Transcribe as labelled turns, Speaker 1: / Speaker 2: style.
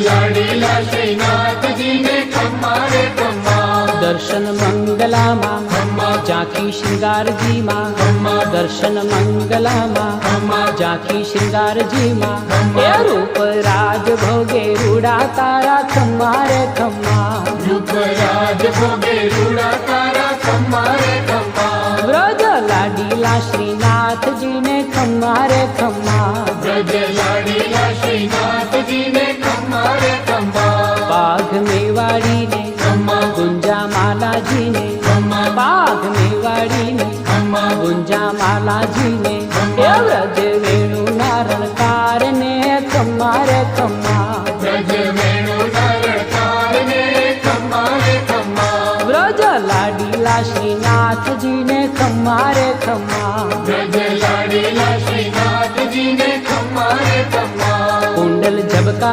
Speaker 1: लाडीला श्रीनाथ जी ने खम्मा रे खम्मा।
Speaker 2: दर्शन मंगला माँ
Speaker 1: खम्मा
Speaker 2: झांकी श्रृंगार जी माँ।
Speaker 1: खम्मा
Speaker 2: दर्शन मंगला माँ
Speaker 1: खम्मा
Speaker 2: झांकी श्रृंगार जी माँ।
Speaker 1: खम्मा
Speaker 2: ए रूप राज भोगे रूड़ा तारा खम्मा रे खम्मा।
Speaker 1: रूप राज भोगे रूड़ा तारा खम्मा रे खम्मा।
Speaker 2: ब्रज लाडीला श्रीनाथ जी ने खम्मा रे खम्मा।
Speaker 1: ब्रज लाडीला श्रीनाथ जी ने खम्मा रे खम्मा।
Speaker 2: बाघ मेवाड़ी ने
Speaker 1: खम्मा
Speaker 2: गुंजा माला जी ने।
Speaker 1: खम्मा
Speaker 2: बाघ मेवाड़ी ने
Speaker 1: खम्मा
Speaker 2: गुंजा माला जी ने।
Speaker 1: खम्मा
Speaker 2: ए व्रज वेणु नारणकार ने खम्मा रे खम्मा।
Speaker 1: ब्रज वेणु नारणकार ने खम्मा रे खम्मा।
Speaker 2: ब्रज लाडीला श्रीनाथ जी ने खम्मा रे खम्मा।
Speaker 1: ब्रज लाडीला श्रीनाथ जी ने खम्मा रे खम्मा।
Speaker 2: कुंडल झबका